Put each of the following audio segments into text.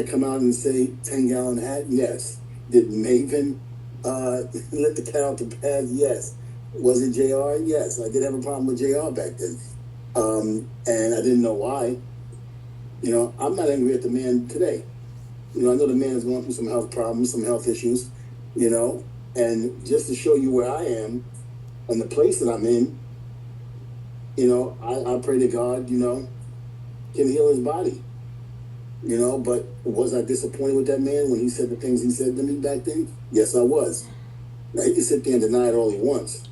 come out and say 10-gallon hat? Yes. Did Maven let the cat out the bag? Yes. Was it JR? Yes. I did have a problem with JR back then. And I didn't know why. I'm not angry at the man today. I know the man is going through some health problems, some health issues, and just to show you where I am and the place that I'm in, I pray to God, can heal his body. But was I disappointed with that man when he said the things he said to me back then? Yes, I was. Now, he can sit there and deny it all he wants.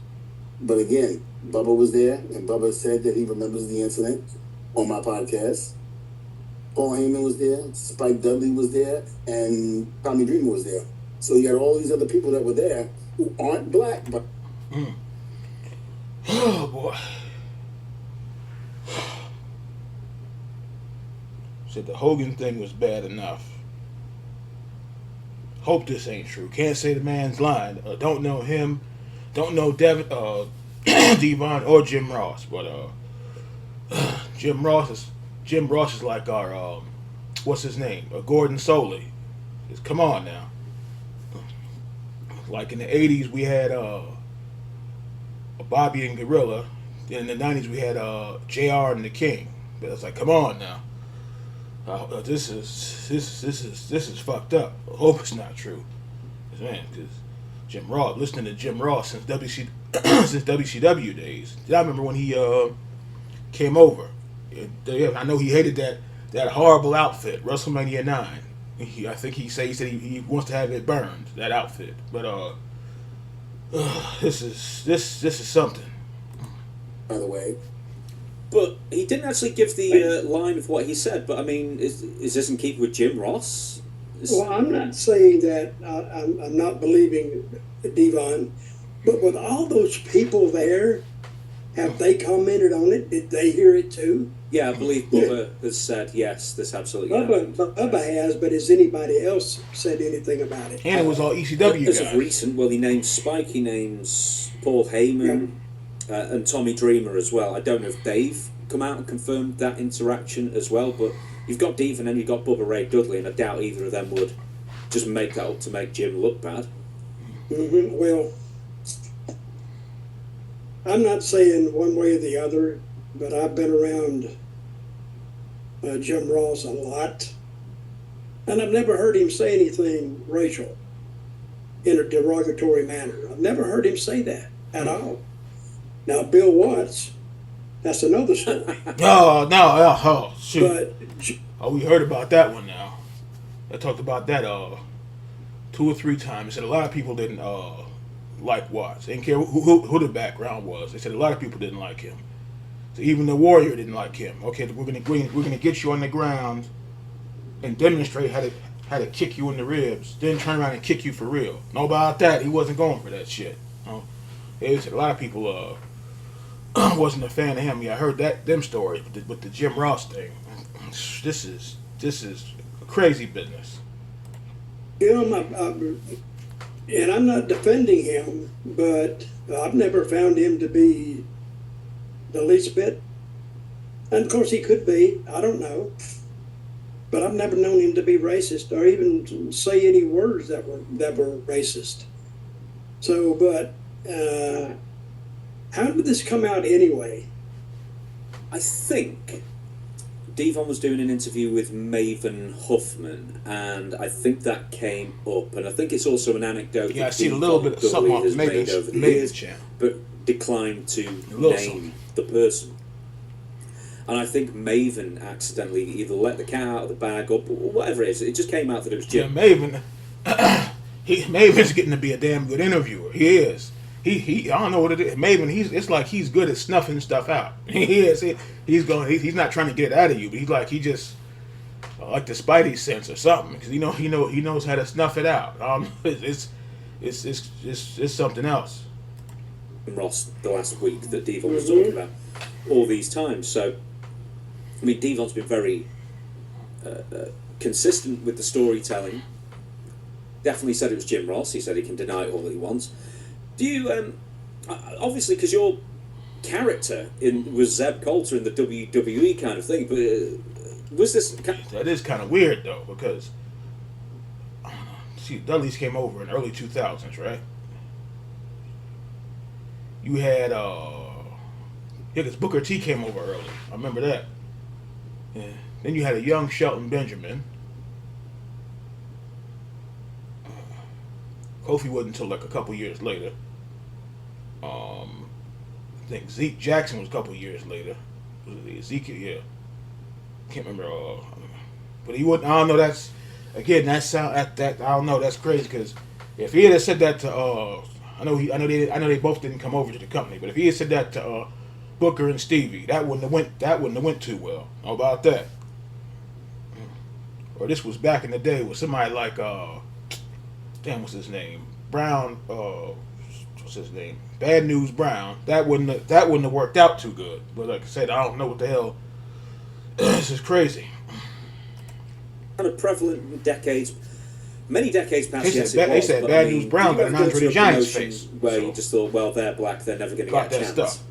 But again, Bubba was there, and Bubba said that he remembers the incident on my podcast. Paul Heyman was there, Spike Dudley was there, and Tommy Dreamer was there. So you got all these other people that were there who aren't black, but... Oh, boy. Said the Hogan thing was bad enough. Hope this ain't true. Can't say the man's lying. Don't know him. Don't know Devon or Jim Ross. But Jim Ross is like our what's his name? Gordon Soley. Come on now. Like in the 80s we had Bobby and Gorilla. In the 90s we had JR and the King. But it's like, come on now. This is fucked up. I hope it's not true, man. Because Jim Ross, listening to Jim Ross since since WCW days. I remember when he came over. I know he hated that horrible outfit, WrestleMania 9. I think he said he wants to have it burned, that outfit. But this is something. By the way. But he didn't actually give the line of what he said. But I mean, is this in keeping with Jim Ross? Well, I'm not saying that I'm not believing Devon, but with all those people there, have they commented on it? Did they hear it too? Yeah, I believe Bubba has said yes. This absolutely happened. Bubba has, but has anybody else said anything about it? And it was all ECW As guys. of recent, well, he names Spike, he names Paul Heyman. Yeah. And Tommy Dreamer as well. I don't know if they've come out and confirmed that interaction as well, but you've got Devon and you've got Bubba Ray Dudley, and I doubt either of them would just make that up to make Jim look bad. Mm-hmm. Well, I'm not saying one way or the other, but I've been around Jim Ross a lot, and I've never heard him say anything racial in a derogatory manner. I've never heard him say that at all. Now, Bill Watts, that's another story. Shoot. But, we heard about that one now. I talked about that 2 or 3 times. They said a lot of people didn't like Watts. They didn't care who the background was. They said a lot of people didn't like him. So even the Warrior didn't like him. Okay, we're gonna get you on the ground and demonstrate how to kick you in the ribs, then turn around and kick you for real. No, about that, he wasn't going for that shit. They said a lot of people wasn't a fan of him. Yeah, I heard them stories with the Jim Ross thing. This is crazy business. And I'm not defending him, but I've never found him to be the least bit. And of course he could be. I don't know. But I've never known him to be racist or even say any words that were racist. So, but. How did this come out anyway? I think Devon was doing an interview with Maven Huffman, and I think that came up. And I think it's also an anecdote. Yeah, I see a little bit of something off Maven's channel, but declined to name the person. And I think Maven accidentally either let the cat out of the bag or whatever it is. It just came out that it was Jim. Yeah, Maven's getting to be a damn good interviewer. He is. He I don't know what it is. Maven, it's like he's good at snuffing stuff out. He is. He's not trying to get it out of you, but he just like the Spidey sense or something, because he knows how to snuff it out. It's something else. Ross the last week that Devon was talking about all these times. So, I mean, Devon's been very consistent with the storytelling. Definitely said it was Jim Ross. He said he can deny it all he wants. Do you, obviously, because your character was Zeb Coulter in the WWE kind of thing, but Was this? That is kind of weird though, because I don't know. See, Dudley's came over in early 2000s, right? You had because Booker T came over early. I remember that. Yeah. Then you had a young Shelton Benjamin. Kofi wasn't until like a couple years later. I think Zeke Jackson was a couple years later. Was it Ezekiel? Yeah. Can't remember. But he wouldn't. I don't know. That's again. That sound. That I don't know. That's crazy because if he had said that to, I know they both didn't come over to the company. But if he had said that to Booker and Stevie, that wouldn't have went too well. How about that? Or this was back in the day with somebody like damn, what's his name? Brown. What's his name? Bad News Brown. That wouldn't have worked out too good. But like I said, I don't know what the hell. This is crazy. Kind of prevalent in decades, many decades past. They said Bad News Brown got an Andre the Giant's face. Where you just thought, well, they're black, they're never going to get a chance. Stuff.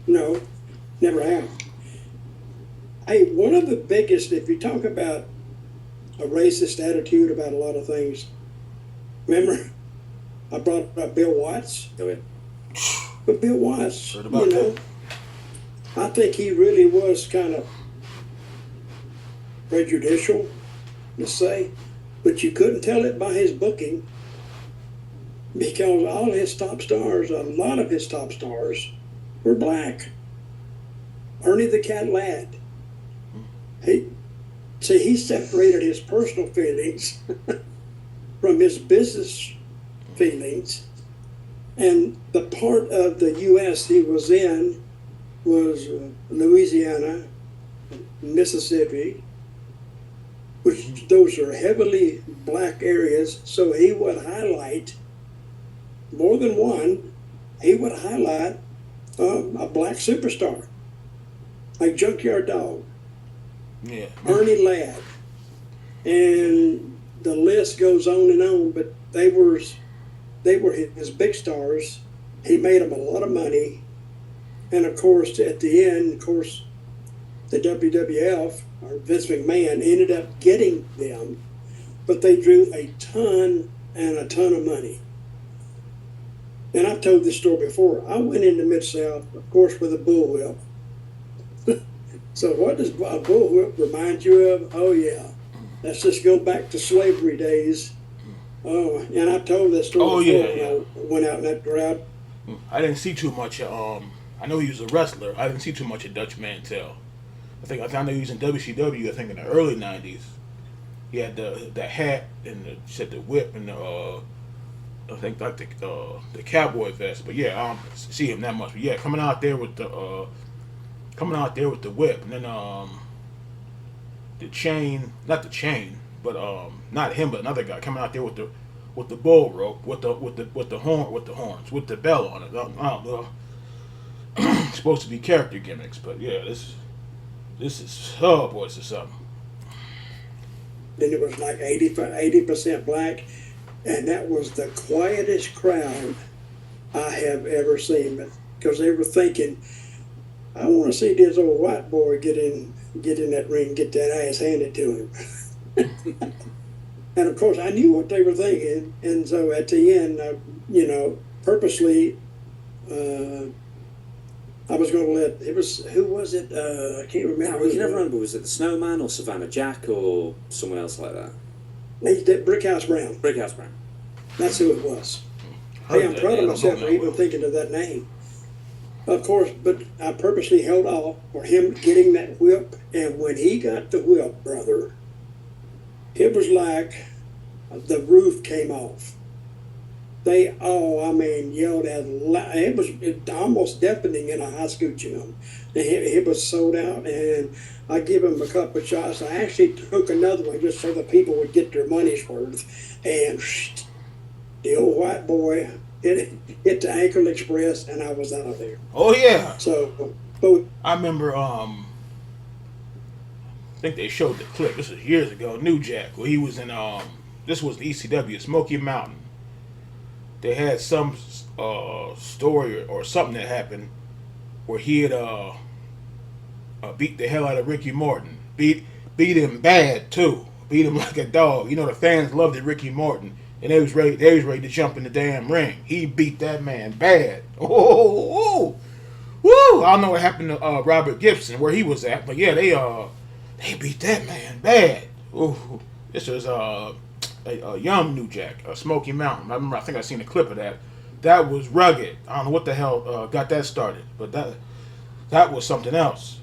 No, never have. Hey, one of the biggest, if you talk about a racist attitude about a lot of things, remember I brought up Bill Watts? Oh, yeah. But Bill Watts, Heard about that. I think he really was kind of prejudicial, to say, but you couldn't tell it by his booking because all his top stars, a lot of his top stars, were black. Ernie the Cat Ladd. He separated his personal feelings from his business feelings, and the part of the U.S. he was in was Louisiana, Mississippi, which those are heavily black areas, so he would highlight more than one. He would highlight a black superstar, like Junkyard Dog, Yeah. Ernie Ladd, and the list goes on. But they were his big stars. He made them a lot of money, and of course, at the end, the WWF or Vince McMahon ended up getting them, but they drew a ton of money. And I've told this story before. I went into Mid-South, of course, with a bullwhip. So what does a bullwhip remind you of? Oh, yeah. Let's just go back to slavery days. Oh, and I told this story before when I went out in that crowd. I didn't see too much. I know he was a wrestler. I didn't see too much of Dutch Mantell. I know he was in WCW. I think in the early '90s. He had the hat and the whip and I think like the cowboy vest. But yeah, I don't see him that much. But yeah, coming out there with the whip, and then the chain, not the chain, but not him, but another guy coming out there with the bull rope, with the horns, with the bell on it. I don't know. It's supposed to be character gimmicks, but yeah, this is, oh boy, this is something. Then it was like 80% black, and that was the quietest crowd I have ever seen, because they were thinking, I want to see this old white boy get in that ring, get that ass handed to him. And of course, I knew what they were thinking, and so at the end, purposely, I was going to let who was it? I can't remember. No, you never remember. Was it the Snowman or Savannah Jack or someone else like that? He did Brickhouse Brown. Brickhouse Brown. That's who it was. Hey, I'm proud of myself for even thinking of that name. Of course, but I purposely held off for him getting that whip, and when he got the whip, brother, it was like the roof came off. They all, yelled as loud. It was almost deafening in a high school gym. It was sold out, and I give him a couple of shots. I actually took another one just so the people would get their money's worth. And the old white boy hit the Ankle Express, and I was out of there. Oh yeah. So, I remember. I think they showed the clip. This was years ago. New Jack, where he was in. This was the ECW, Smoky Mountain. They had some story or something that happened where he had beat the hell out of Ricky Morton. beat him bad too. Beat him like a dog. You know the fans loved it, Ricky Morton, and they was ready to jump in the damn ring. He beat that man bad. Oh, woo! I don't know what happened to Robert Gibson, where he was at, but yeah, they beat that man bad. Ooh, this was a young New Jack, Smoky Mountain. I think I seen a clip of that. That was rugged. I don't know what the hell got that started, but that was something else.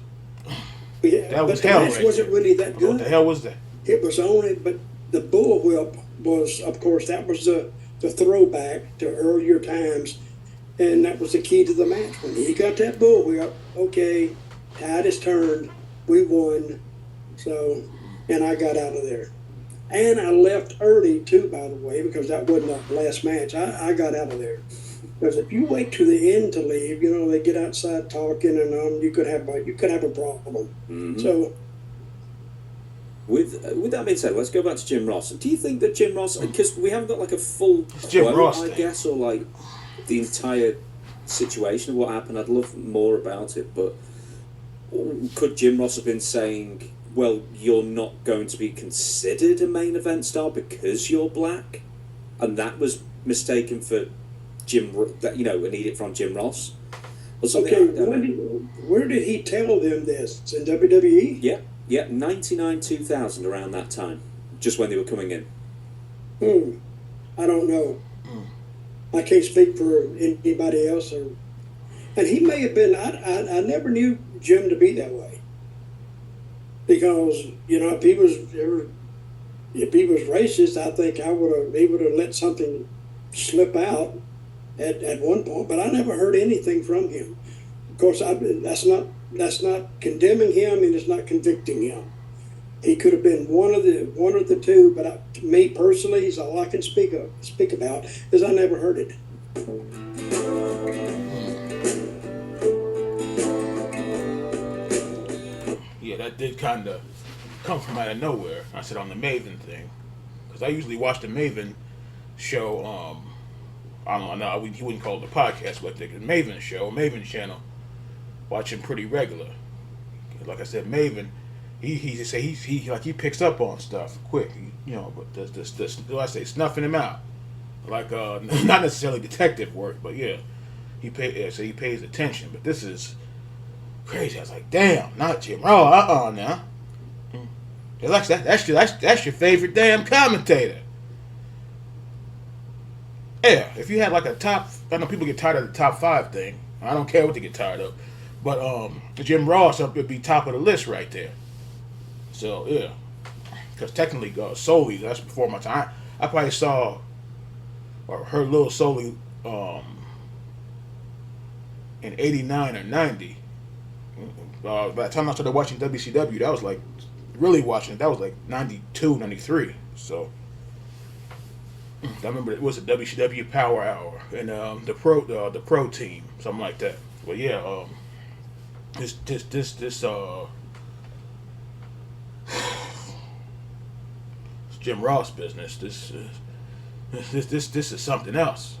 Yeah, That was but hell the match right wasn't there. really that good. What the hell was that? It was only, but the bullwhip was, of course, that was the throwback to earlier times, and that was the key to the match. When he got that bullwhip, okay, tide is turned, we won, so, and I got out of there. And I left early, too, by the way, because that wasn't the last match. I got out of there. Because if you wait to the end to leave, you know, they get outside talking, and you could have a problem. Mm-hmm. So, with that being said, let's go back to Jim Ross. Do you think that Jim Ross, because we haven't got like a full Jim quote, Ross I thing. guess, or like the entire situation of what happened? I'd love more about it, but could Jim Ross have been saying, well, you're not going to be considered a main event star because you're black, and that was mistaken for an edict from Jim Ross or something? okay, I don't know. where did he tell them this? In WWE? Yeah, 99, 2000, around that time, just when they were coming in. I don't know. I can't speak for anybody else. And he may have been, I never knew Jim to be that way. Because, you know, if he was racist, I think he would have let something slip out at one point, but I never heard anything from him. Of course, that's not condemning him, and it's not convicting him. He could have been one of the two, but to me personally, is all I can speak about is I never heard it. Yeah, that did kind of come from out of nowhere. I said on the Maven thing, because I usually watch the Maven show. I don't know. He wouldn't call it a podcast, but the Maven show, Maven channel. Watch him pretty regular. Like I said, Maven, he picks up on stuff quick. But do I say snuffing him out? Like not necessarily detective work, but yeah, he pays attention. But this is crazy. I was like, damn, not Jim Ross. Now. That's your favorite damn commentator. Yeah, if you had like a top, I know people get tired of the top 5 thing. I don't care what they get tired of. But Jim Ross would be top of the list right there. So yeah, because technically Solely, that's before my time. I probably saw or heard Lil Solely in '89 or '90. By the time I started watching WCW, that was like really watching it. That was like '92, '93. So I remember it was a WCW Power Hour and the pro team, something like that. But yeah, this Jim Ross business. This is something else.